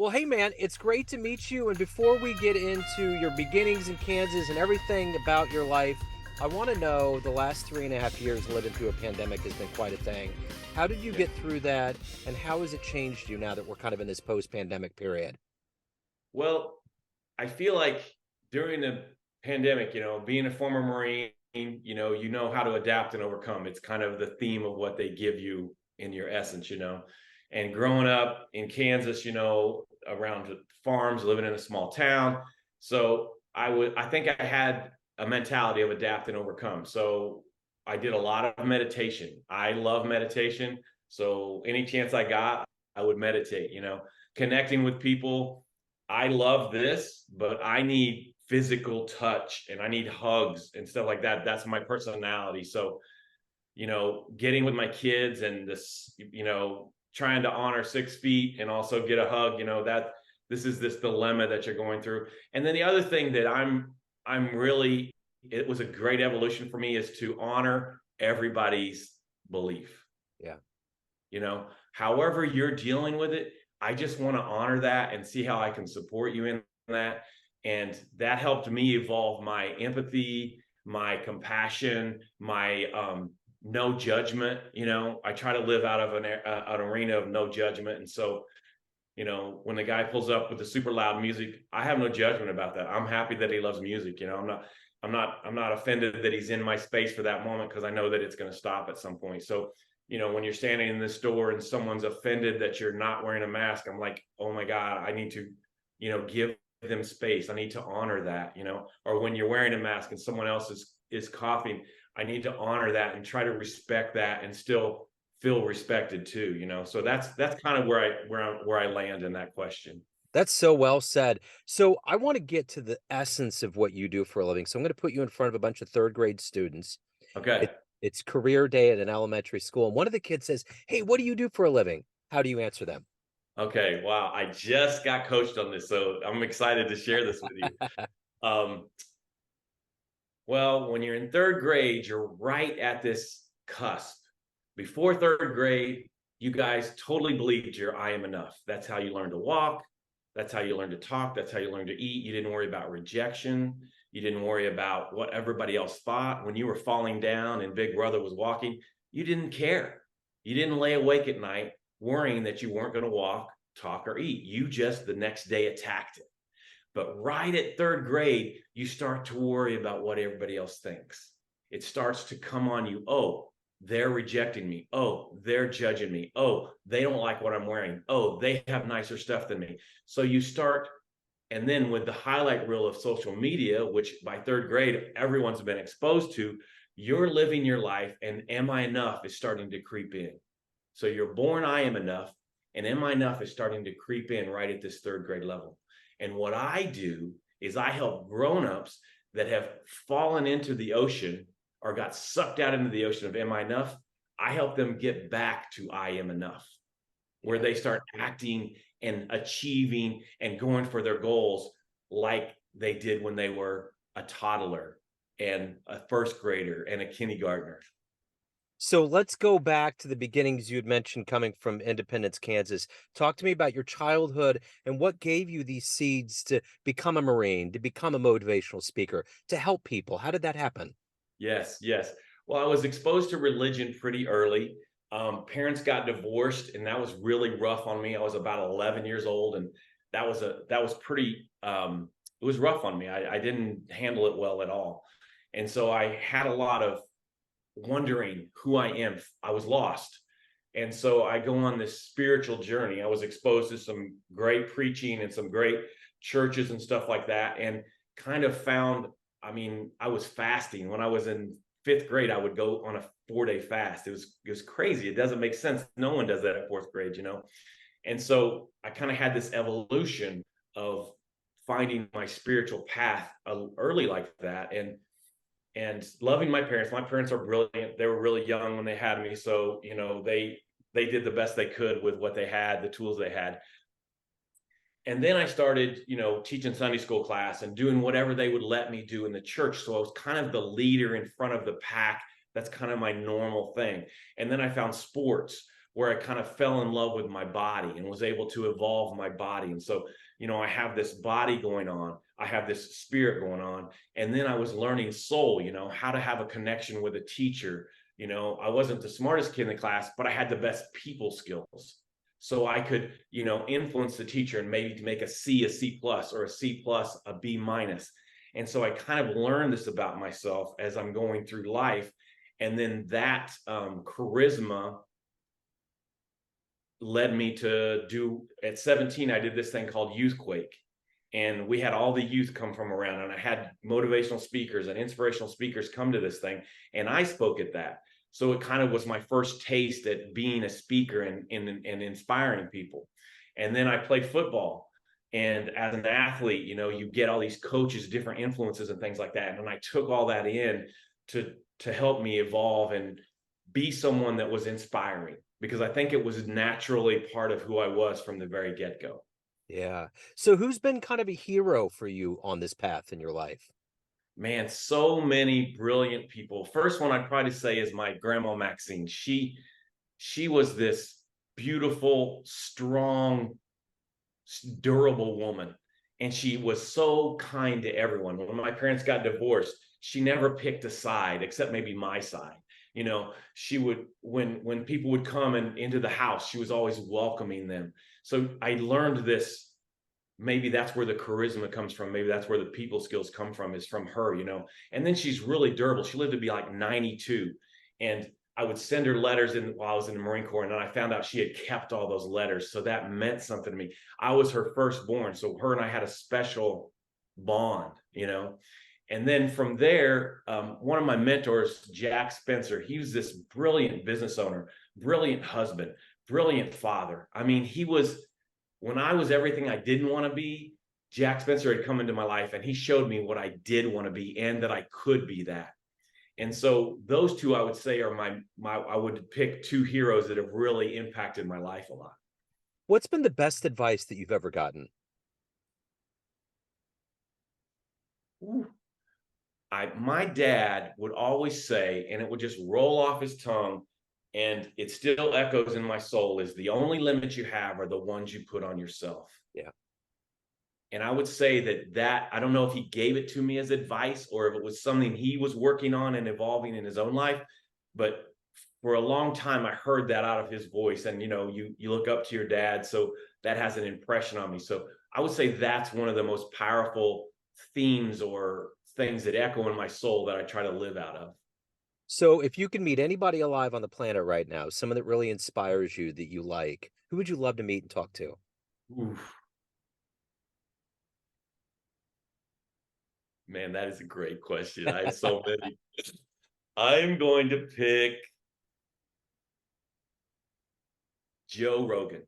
Well, hey man, it's great to meet you. And before we get into your beginnings in Kansas and everything about your life, I want to know the last 3.5 years living through a pandemic has been quite a thing. How did you Yeah. get through that? And how has it changed you now that we're kind of in this post pandemic period? Well, I feel like during the pandemic, being a former Marine, you know how to adapt and overcome. It's kind of the theme of what they give you in your essence. And growing up in Kansas, around farms, living in a small town. So I think I had a mentality of adapt and overcome. So I did a lot of meditation. I love meditation. So any chance I got, I would meditate, connecting with people. I love this, but I need physical touch and I need hugs and stuff like that. That's my personality. So, getting with my kids and this, trying to honor 6 feet and also get a hug, that this is this dilemma that you're going through. And then the other thing that I'm really, it was a great evolution for me is to honor everybody's belief. Yeah. However you're dealing with it, I just want to honor that and see how I can support you in that. And that helped me evolve my empathy, my compassion, my no judgment. I try to live out of an arena of no judgment. And so, when the guy pulls up with the super loud music, I have no judgment about that. I'm happy that he loves music. I'm not offended that he's in my space for that moment because I know that it's going to stop at some point. So, when you're standing in this store and someone's offended that you're not wearing a mask, I'm like, oh my God, I need to, give them space. I need to honor that, or when you're wearing a mask and someone else is coughing, I need to honor that and try to respect that and still feel respected too, So that's kind of where I land in that question. That's so well said. So I want to get to the essence of what you do for a living. So I'm going to put you in front of a bunch of third grade students. Okay. It's career day at an elementary school. And one of the kids says, "Hey, what do you do for a living?" How do you answer them? Okay. Wow. I just got coached on this, so I'm excited to share this with you. Um, Well, when you're in third grade, you're right at this cusp. Before third grade, you guys totally believed your I am enough. That's how you learn to walk. That's how you learn to talk. That's how you learn to eat. You didn't worry about rejection. You didn't worry about what everybody else thought. When you were falling down and Big Brother was walking, you didn't care. You didn't lay awake at night worrying that you weren't going to walk, talk, or eat. You just the next day attacked it. But right at third grade, you start to worry about what everybody else thinks. It starts to come on you. Oh, they're rejecting me. Oh, they're judging me. Oh, they don't like what I'm wearing. Oh, they have nicer stuff than me. So you start, and then with the highlight reel of social media, which by third grade, everyone's been exposed to, you're living your life, and am I enough is starting to creep in. So you're born, I am enough, and am I enough is starting to creep in right at this third grade level. And what I do is I help grown-ups that have fallen into the ocean or got sucked out into the ocean of am I enough? I help them get back to I am enough, where Yeah. they start acting and achieving and going for their goals like they did when they were a toddler and a first grader and a kindergartner. So let's go back to the beginnings you had mentioned coming from Independence, Kansas. Talk to me about your childhood and what gave you these seeds to become a Marine, to become a motivational speaker, to help people. How did that happen? Yes, yes. Well, I was exposed to religion pretty early. Parents got divorced, and that was really rough on me. I was about 11 years old, and that was pretty. It was rough on me. I didn't handle it well at all, and so I had a lot of wondering who I am. I was lost, and so I go on this spiritual journey. I was exposed to some great preaching and some great churches and stuff like that, and kind of found, I mean, I was fasting when I was in fifth grade. I would go on a 4-day fast. It was crazy. It doesn't make sense. No one does that at fourth grade. And so I kind of had this evolution of finding my spiritual path early like that, and loving my parents. My parents are brilliant. They were really young when they had me, so they did the best they could with what they had, the tools they had. And then I started, teaching Sunday school class and doing whatever they would let me do in the church. So I was kind of the leader in front of the pack. That's kind of my normal thing. And then I found sports, where I kind of fell in love with my body and was able to evolve my body. And so, I have this body going on, I have this spirit going on. And then I was learning soul, how to have a connection with a teacher. I wasn't the smartest kid in the class, but I had the best people skills. So I could, influence the teacher and maybe to make a C plus, or a C plus, a B minus. And so I kind of learned this about myself as I'm going through life. And then that charisma led me to do, at 17, I did this thing called Youthquake. And we had all the youth come from around, and I had motivational speakers and inspirational speakers come to this thing. And I spoke at that. So it kind of was my first taste at being a speaker and inspiring people. And then I played football. And as an athlete, you get all these coaches, different influences and things like that. And I took all that in to help me evolve and be someone that was inspiring, because I think it was naturally part of who I was from the very get-go. Yeah. So who's been kind of a hero for you on this path in your life? Man, so many brilliant people. First one I'd probably say is my grandma Maxine. She was this beautiful, strong, durable woman, and she was so kind to everyone. When my parents got divorced, she never picked a side except maybe my side. She would, when people would come into the house, she was always welcoming them. So I learned this. Maybe that's where the charisma comes from. Maybe that's where the people skills come from, is from her. And then she's really durable. She lived to be like 92. And I would send her letters while I was in the Marine Corps. And then I found out she had kept all those letters. So that meant something to me. I was her firstborn. So her and I had a special bond. And then from there, one of my mentors, Jack Spencer, he was this brilliant business owner, brilliant husband, brilliant father. I mean, when I was everything I didn't want to be, Jack Spencer had come into my life and he showed me what I did want to be and that I could be that. And so those two, I would say, are I would pick two heroes that have really impacted my life a lot. What's been the best advice that you've ever gotten? Ooh. My dad would always say, and it would just roll off his tongue, and it still echoes in my soul, is the only limits you have are the ones you put on yourself. Yeah. And I would say that I don't know if he gave it to me as advice or if it was something he was working on and evolving in his own life. But for a long time, I heard that out of his voice. And, you look up to your dad. So that has an impression on me. So I would say that's one of the most powerful themes or things that echo in my soul that I try to live out of. So if you can meet anybody alive on the planet right now, someone that really inspires you that you like, who would you love to meet and talk to? Oof, man, that is a great question. I have so many. I'm going to pick Joe Rogan.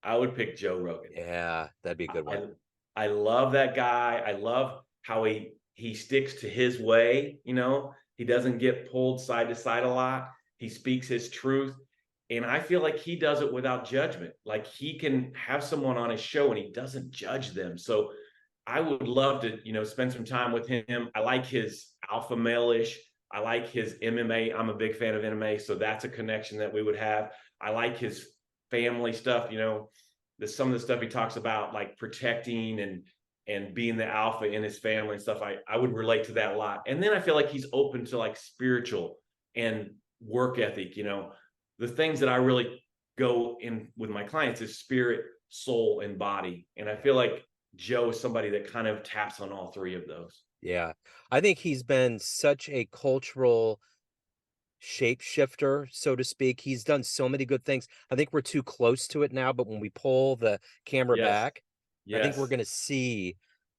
I would pick Joe Rogan. Yeah, that'd be a good one. I I love that guy. I love how he sticks to his way. He doesn't get pulled side to side a lot. He speaks his truth. And I feel like he does it without judgment. Like he can have someone on his show and he doesn't judge them. So I would love to, spend some time with him. I like his alpha male-ish. I like his MMA. I'm a big fan of MMA, so that's a connection that we would have. I like his family stuff. Some of the stuff he talks about, like protecting and being the alpha in his family and stuff. I would relate to that a lot. And then I feel like he's open to like spiritual and work ethic. The things that I really go in with my clients is spirit, soul, and body. And I feel like Joe is somebody that kind of taps on all three of those. Yeah. I think he's been such a cultural shapeshifter, so to speak. He's done so many good things. I think we're too close to it now, but when we pull the camera Yes. back, I think we're Yes. going to see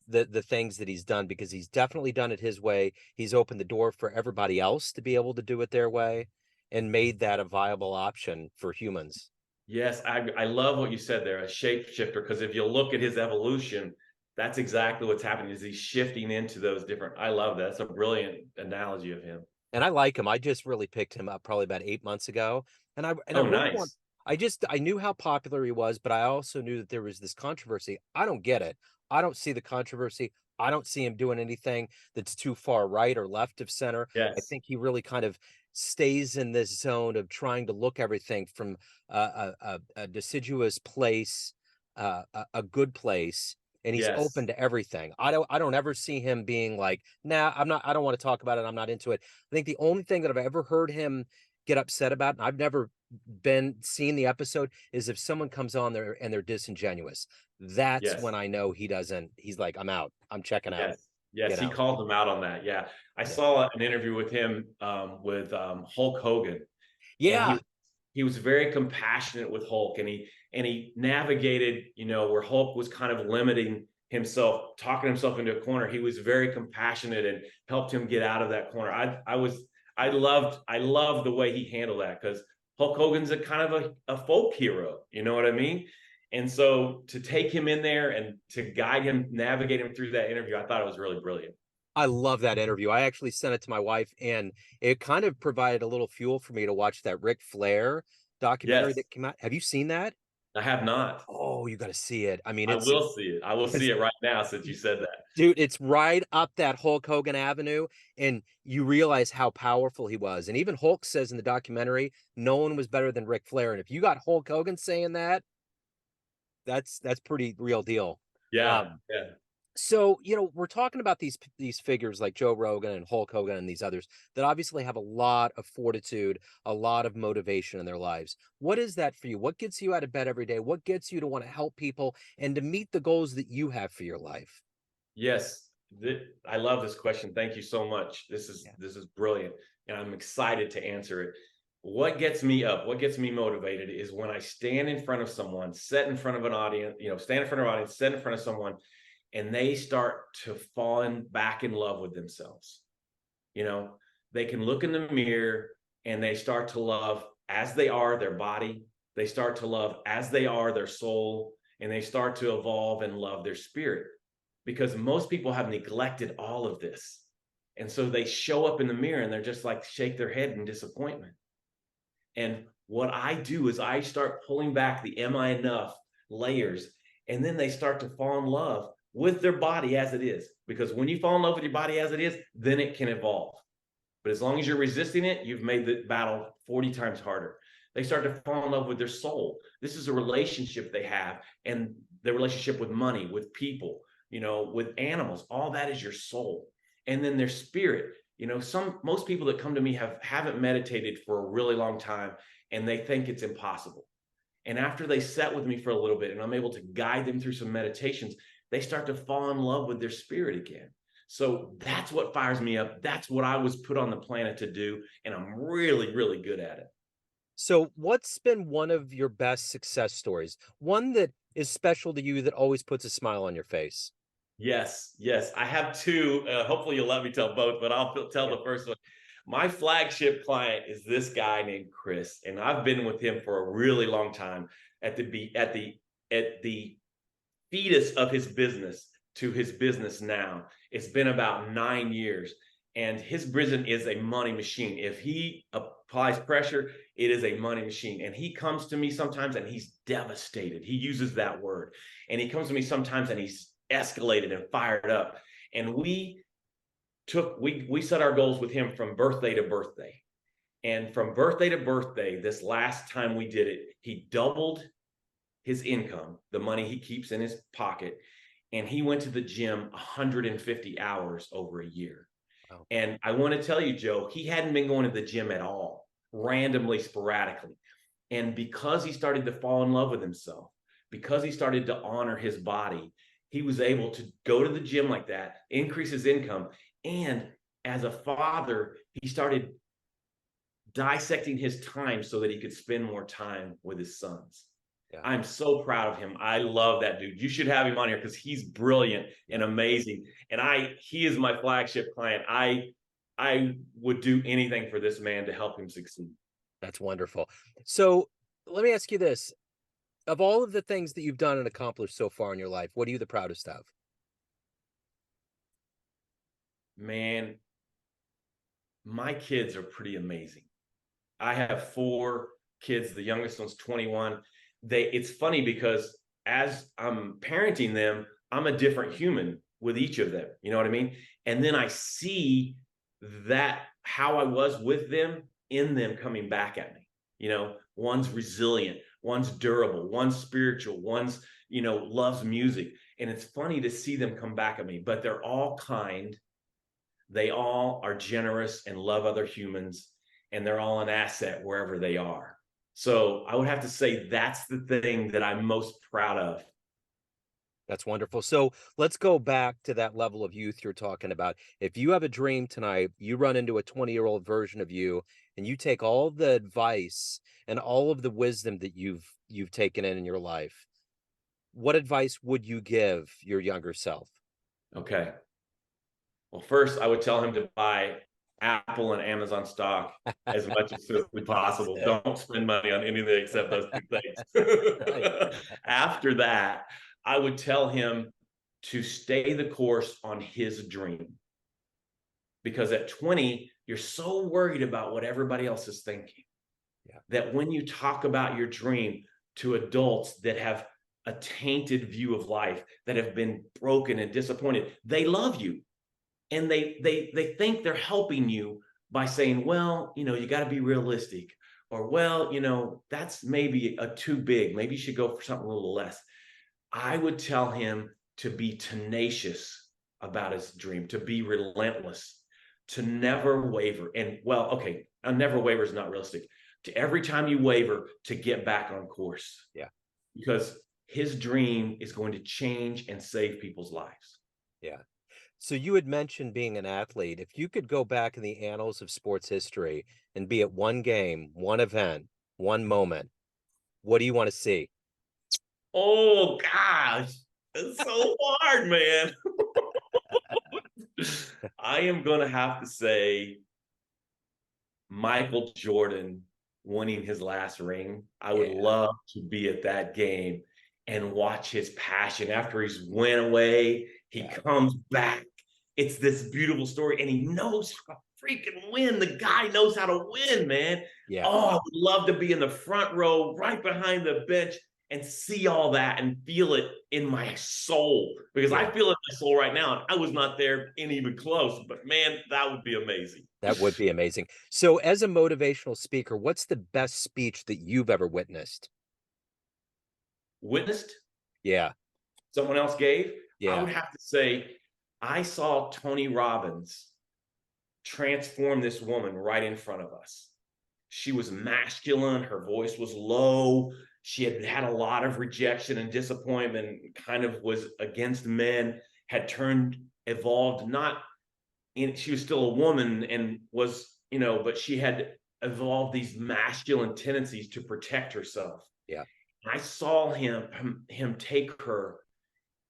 the things that he's done, because he's definitely done it his way. He's opened the door for everybody else to be able to do it their way and made that a viable option for humans. Yes. I love what you said there, a shapeshifter, because if you look at his evolution, that's exactly what's happening is he's shifting into those different. I love that. That's a brilliant analogy of him. And I like him. I just really picked him up probably about 8 months ago. And I Oh, really want nice. I knew how popular he was, but I also knew that there was this controversy. I don't get it. I don't see the controversy. I don't see him doing anything that's too far right or left of center. I Yes, think he really kind of stays in this zone of trying to look everything from a deciduous place, a good place, and he's yes, open to everything. I don't ever see him being like, nah, I'm not. I don't want to talk about it. I'm not into it. I think the only thing that I've ever heard him get upset about, and I've never been seen the episode, is if someone comes on there and they're disingenuous. That's yes, when I know he doesn't. He's like, I'm out. I'm checking out. yes, yes. You He know. called them out on that. Yeah, I Yeah. saw an interview with him with Hulk Hogan, and Yeah. he was very compassionate with Hulk, and he navigated, where Hulk was kind of limiting himself, talking himself into a corner. He was very compassionate and helped him get out of that corner. I loved the way he handled that, because Hulk Hogan's a kind of a folk hero, you know what I mean? And so to take him in there and to guide him, navigate him through that interview, I thought it was really brilliant. I love that interview. I actually sent it to my wife, and it kind of provided a little fuel for me to watch that Ric Flair documentary Yes, that came out. Have you seen that? I have not. Oh, you got to see it. I mean, I it's will see it. I will see because it right now since you said that. dude, it's right up that Hulk Hogan avenue, and you realize how powerful he was. And even Hulk says in the documentary, no one was better than Ric Flair. And if you got Hulk Hogan saying that, that's pretty real deal. Yeah, Um, yeah. so we're talking about these figures like Joe Rogan and Hulk Hogan and these others that obviously have a lot of fortitude, a lot of motivation in their lives. What is that for you? What gets you out of bed every day? What gets you to want to help people and to meet the goals that you have for your life? Yes, I love this question. Thank you so much. This is Yeah. this is brilliant, and I'm excited to answer it. What gets me up, what gets me motivated is when I stand in front of someone, set in front of an audience, stand in front of an audience, set in front of someone, and they start to fall back in love with themselves. You know, they can look in the mirror and they start to love as they are their body. They start to love as they are their soul, and they start to evolve and love their spirit, because most people have neglected all of this. And so they show up in the mirror and they're just like shake their head in disappointment. And what I do is I start pulling back the am I enough layers, and then they start to fall in love with their body as it is. Because when you fall in love with your body as it is, then it can evolve. But as long as you're resisting it, you've made the battle 40 times harder. They start to fall in love with their soul. This is a relationship they have, and the relationship with money, with people, with animals. All that is your soul. And then their spirit. Most people that come to me haven't meditated for a really long time, and they think it's impossible. And after they set with me for a little bit and I'm able to guide them through some meditations, they start to fall in love with their spirit again. So that's what fires me up. That's what I was put on the planet to do. And I'm really, really good at it. So, what's been one of your best success stories? One that is special to you that always puts a smile on your face? Yes, yes. I have two. Hopefully, you'll let me tell both, but I'll tell Yeah. the first one. My flagship client is this guy named Chris, and I've been with him for a really long time. At the fetus of his business to his business now, it's been about 9 years. And his business is a money machine. If he applies pressure, it is a money machine. And he comes to me sometimes and he's devastated. He uses that word. And he comes to me sometimes and he's escalated and fired up. And we set our goals with him from birthday to birthday. And from birthday to birthday, this last time we did it, he doubled his income, the money he keeps in his pocket, and he went to the gym 150 hours over a year. Wow. And I want to tell you, Joe, he hadn't been going to the gym at all, randomly, sporadically. And because he started to fall in love with himself, because he started to honor his body, he was able to go to the gym like that, increase his income. And as a father, he started dissecting his time so that he could spend more time with his sons. Yeah. I'm so proud of him. I love that dude. You should have him on here because he's brilliant and Yeah. amazing. And he is my flagship client. I would do anything for this man to help him succeed. That's wonderful. So, let me ask you this. Of all of the things that you've done and accomplished so far in your life, what are you the proudest of? Man, my kids are pretty amazing. I have four kids. The youngest one's 21. It's funny because as I'm parenting them, I'm a different human with each of them. You know what I mean? And then I see that how I was with them in them coming back at me. One's resilient, one's durable, one's spiritual, one's, loves music. And it's funny to see them come back at me, but they're all kind. They all are generous and love other humans, and they're all an asset wherever they are. So I would have to say that's the thing that I'm most proud of. That's wonderful. So let's go back to that level of youth you're talking about. If you have a dream tonight, you run into a 20-year-old version of you, and you take all the advice and all of the wisdom that you've taken in your life. What advice would you give your younger self? Okay. Well, first, I would tell him to buy Apple and Amazon stock as much as physically possible. Fantastic. Don't spend money on anything except those two things. After that, I would tell him to stay the course on his dream. Because at 20, you're so worried about what everybody else is thinking Yeah. that when you talk about your dream to adults that have a tainted view of life, that have been broken and disappointed, they love you, and they think they're helping you by saying, well, you got to be realistic, or, well, that's maybe a too big, maybe you should go for something a little less. I would tell him to be tenacious about his dream, to be relentless, to never waver. And, well, okay, a never waver is not realistic. To every time you waver, to get back on course, Yeah. because his dream is going to change and save people's lives. Yeah. So you had mentioned being an athlete. If you could go back in the annals of sports history and be at one game, one event, one moment, what do you want to see? Oh gosh, it's so hard, man. I am gonna have to say Michael Jordan winning his last ring. I would Yeah. love to be at that game and watch his passion after he's went away. He Yeah. comes back. It's this beautiful story, and he knows how to freaking win. The guy knows how to win, man. Yeah. Oh, I would love to be in the front row, right behind the bench, and see all that and feel it in my soul, because I Yeah. feel it in my soul right now. I was not there and even close, but man, that would be amazing. That would be amazing. So as a motivational speaker, what's the best speech that you've ever witnessed? Witnessed Yeah. someone else gave, I Yeah. would have to say I saw Tony Robbins transform this woman right in front of us. She was masculine, her voice was low, she had had a lot of rejection and disappointment, kind of was against men, had turned, evolved, not in, she was still a woman and was, but she had evolved these masculine tendencies to protect herself. Yeah. I saw him take her,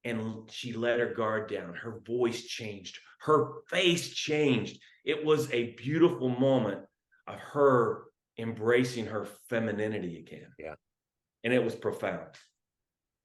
and she let her guard down. Her voice changed. Her face changed. It was a beautiful moment of her embracing her femininity again. Yeah. And it was profound.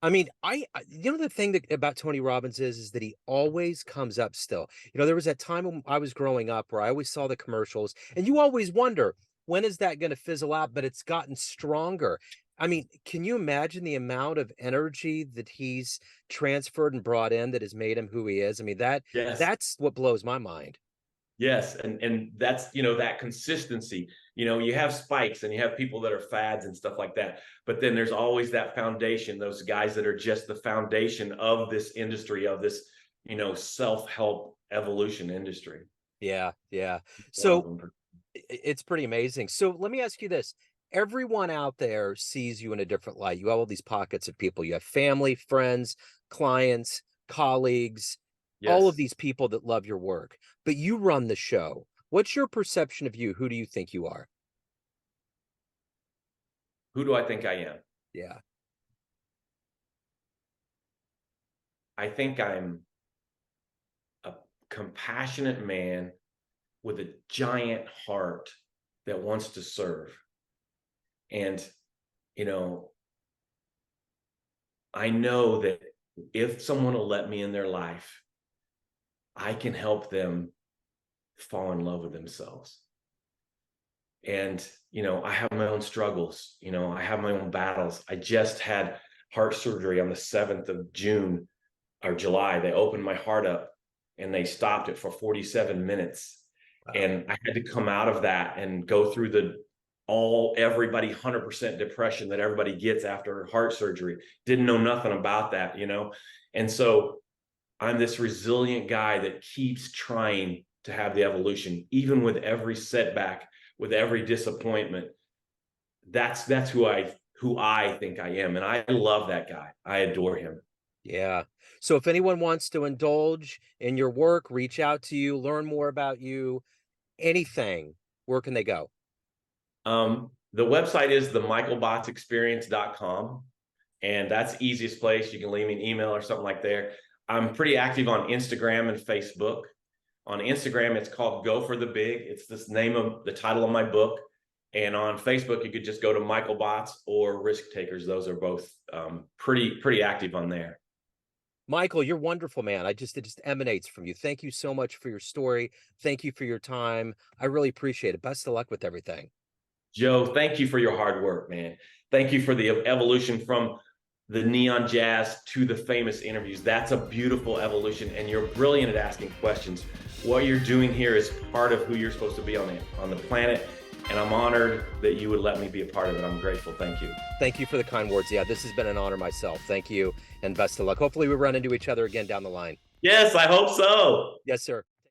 I mean, the thing that about Tony Robbins is that he always comes up still. There was that time when I was growing up where I always saw the commercials, and you always wonder, when is that going to fizzle out? But it's gotten stronger. I mean, can you imagine the amount of energy that he's transferred and brought in that has made him who he is? I mean, Yes. that's what blows my mind. Yes. And that's, that consistency. You have spikes and you have people that are fads and stuff like that. But then there's always that foundation, those guys that are just the foundation of this industry, of this, self-help evolution industry. Yeah, yeah. One of So them. it's pretty amazing. So let me ask you this. Everyone out there sees you in a different light. You have all these pockets of people. You have family, friends, clients, colleagues, all of Yes. these people that love your work. But you run the show. What's your perception of you? Who do you think you are? Who do I think I am? Yeah. I think I'm a compassionate man with a giant heart that wants to serve. And, you know, I know that if someone will let me in their life, I can help them fall in love with themselves. And I have my own struggles. I have my own battles. I just had heart surgery on the 7th of June or July. They opened my heart up and they stopped it for 47 minutes. Wow. And I had to come out of that and go through everybody 100% depression that everybody gets after heart surgery. Didn't know nothing about that. And so I'm this resilient guy that keeps trying to have the evolution, even with every setback, with every disappointment. That's who I think I am. And I love that guy. I adore him. Yeah. So if anyone wants to indulge in your work, reach out to you, learn more about you, anything, where can they go? The website is themichaelbotsexperience.com, and that's the easiest place. You can leave me an email or something like there. I'm pretty active on Instagram and Facebook. On Instagram, it's called Go for the Big. It's this name of the title of my book. And on Facebook, you could just go to Michael Bots or Risk Takers. Those are both pretty active on there. Michael, you're wonderful, man. It just emanates from you. Thank you so much for your story. Thank you for your time. I really appreciate it. Best of luck with everything. Joe, thank you for your hard work, man. Thank you for the evolution from the neon jazz to the famous interviews. That's a beautiful evolution, and you're brilliant at asking questions. What you're doing here is part of who you're supposed to be on the planet, and I'm honored that you would let me be a part of it. I'm grateful. Thank you. Thank you for the kind words. Yeah, this has been an honor myself. Thank you and best of luck. Hopefully we run into each other again down the line. Yes, I hope so. Yes, sir.